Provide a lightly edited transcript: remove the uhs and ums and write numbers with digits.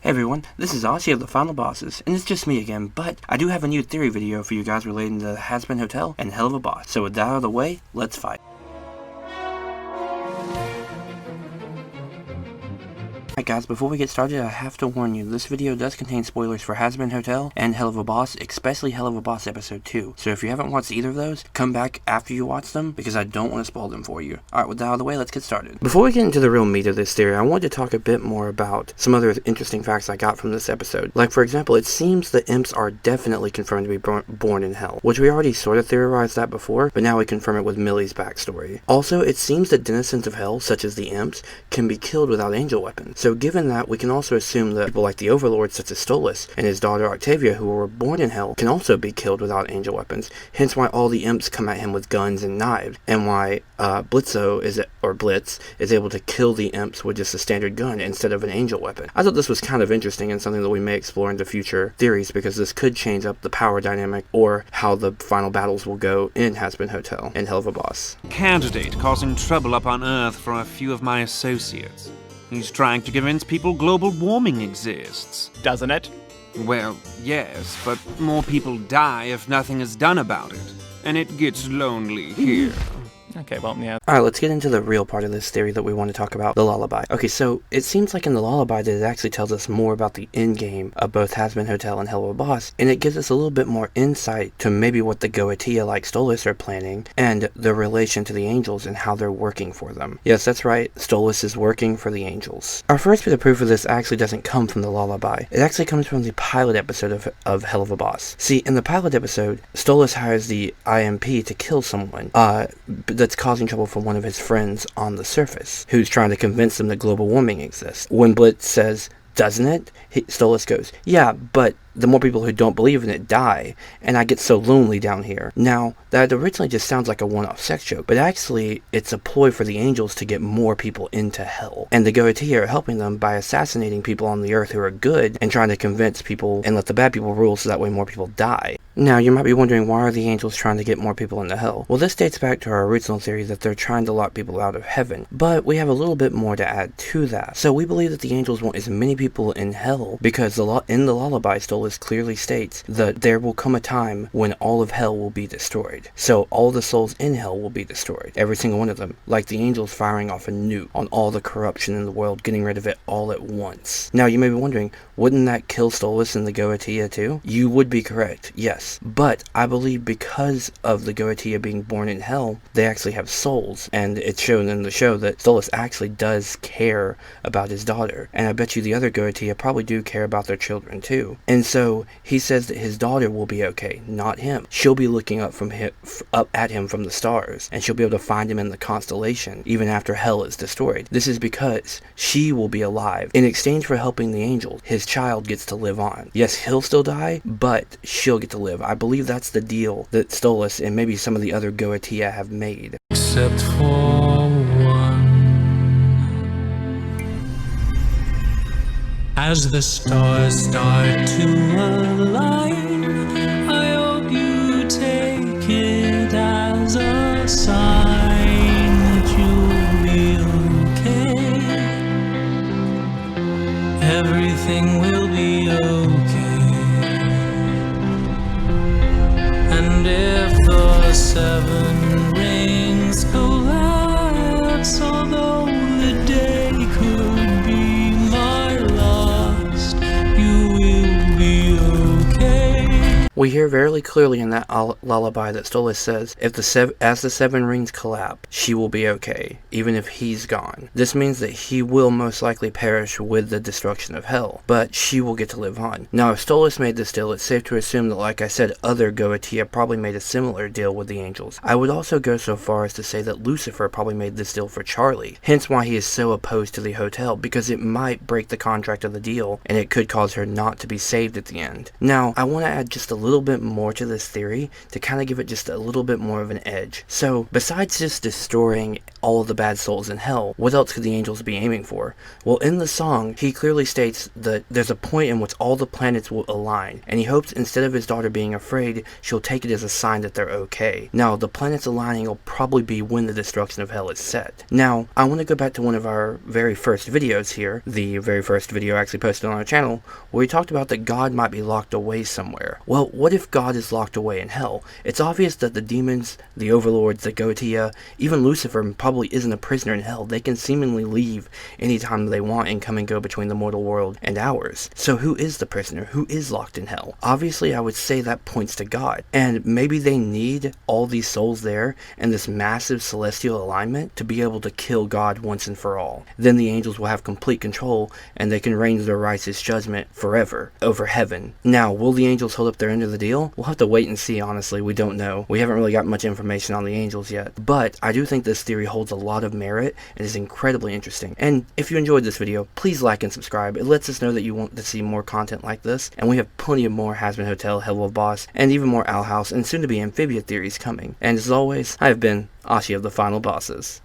Hey everyone, this is Aussie of the Final Bosses, and it's just me again, but I do have a new theory video for you guys relating to the Has-Been Hotel and Helluva boss. So with that out of the way, let's fight. Alright guys, before we get started, I have to warn you, this video does contain spoilers for Has-Been Hotel and Helluva Boss, especially Helluva Boss Episode 2. So if you haven't watched either of those, come back after you watch them, because I don't want to spoil them for you. Alright, with that out of the way, let's get started. Before we get into the real meat of this theory, I wanted to talk a bit more about some other interesting facts I got from this episode. Like, for example, it seems the imps are definitely confirmed to be born in hell, which we already sort of theorized that before, but now we confirm it with Millie's backstory. Also, it seems that denizens of hell, such as the imps, can be killed without angel weapons. So given that, we can also assume that people like the Overlord, such as Stolas and his daughter Octavia, who were born in hell, can also be killed without angel weapons, hence why all the imps come at him with guns and knives, and why Blitz is able to kill the imps with just a standard gun instead of an angel weapon. I thought this was kind of interesting and something that we may explore into future theories, because this could change up the power dynamic or how the final battles will go in Has-Been Hotel and Helluva Boss. Candidate causing trouble up on Earth for a few of my associates. He's trying to convince people global warming exists. Doesn't it? Well, yes, but more people die if nothing is done about it. And it gets lonely here. Okay, well, yeah. Alright, let's get into the real part of this theory that we want to talk about, the Lullaby. Okay, so it seems like in the Lullaby that it actually tells us more about the endgame of both Has-Been Hotel and Helluva Boss, and it gives us a little bit more insight to maybe what the Goetia like Stolas are planning, and the relation to the angels and how they're working for them. Yes, that's right, Stolas is working for the angels. Our first bit of proof of this actually doesn't come from the Lullaby. It actually comes from the pilot episode of Helluva Boss. See, in the pilot episode, Stolas hires the IMP to kill someone, that's causing trouble for one of his friends on the surface, who's trying to convince them that global warming exists. When Blitz says, "Doesn't it?" Stolas goes, "Yeah, but the more people who don't believe in it die, and I get so lonely down here." Now, that originally just sounds like a one-off sex joke, but actually, it's a ploy for the angels to get more people into hell. And the Goetia are helping them by assassinating people on the earth who are good, and trying to convince people and let the bad people rule so that way more people die. Now, you might be wondering, why are the angels trying to get more people into hell? Well, this dates back to our original theory that they're trying to lock people out of heaven, but we have a little bit more to add to that. So we believe that the angels want as many people in hell, because in the Lullaby, Stolas clearly states that there will come a time when all of hell will be destroyed. So all the souls in hell will be destroyed, every single one of them, like the angels firing off a nuke on all the corruption in the world, getting rid of it all at once. Now, you may be wondering, wouldn't that kill Stolas and the Goetia too? You would be correct, yes. But I believe because of the Goetia being born in hell, they actually have souls, and it's shown in the show that Stolas actually does care about his daughter, and I bet you the other Goetia probably do care about their children too. And so he says that his daughter will be okay, not him. She'll be looking up at him from the stars, and she'll be able to find him in the constellation even after hell is destroyed. This is because she will be alive. In exchange for helping the angels, his child gets to live on. Yes, he'll still die, but she'll get to live. I believe that's the deal that Stolas and maybe some of the other Goetia have made. Except for one. As the stars start to align, I hope you take it as a sign that you'll be okay. Everything will be okay. And if the seven rings collapse, although the day could be my last, you will be okay. We hear very clearly in that lullaby that Stolas says, as the seven rings collapse, she will be okay, even if he's gone. This means that he will most likely perish with the destruction of hell, but she will get to live on. Now, if Stolas made this deal, it's safe to assume that, like I said, other Goetia probably made a similar deal with the angels. I would also go so far as to say that Lucifer probably made this deal for Charlie, hence why he is so opposed to the hotel, because it might break the contract of the deal, and it could cause her not to be saved at the end. Now, I want to add just a little bit more to this theory to kind of give it just a little bit more of an edge. So, besides just destroying all of the bad souls in hell, what else could the angels be aiming for? Well, in the song, he clearly states that there's a point in which all the planets will align, and he hopes instead of his daughter being afraid, she'll take it as a sign that they're okay. Now, the planets aligning will probably be when the destruction of hell is set. Now, I want to go back to one of our very first videos here, the very first video actually posted on our channel, where we talked about that God might be locked away somewhere. Well, what if God is locked away in hell? It's obvious that the demons, the overlords, the Goetia, even Lucifer probably isn't a prisoner in hell. They can seemingly leave anytime they want and come and go between the mortal world and ours. So who is the prisoner? Who is locked in hell? Obviously, I would say that points to God. And maybe they need all these souls there and this massive celestial alignment to be able to kill God once and for all. Then the angels will have complete control and they can reign their righteous judgment forever over heaven. Now, will the angels hold up their end of the deal? We'll have to wait and see, honestly. We don't know. We haven't really got much information on the angels yet. But I do think this theory holds a lot of merit and is incredibly interesting. And if you enjoyed this video, please like and subscribe. It lets us know that you want to see more content like this. And we have plenty of more Hazbin Hotel, Helluva Boss, and even more Owl House and soon to be Amphibia theories coming. And as always, I have been Ashi of the Final Bosses.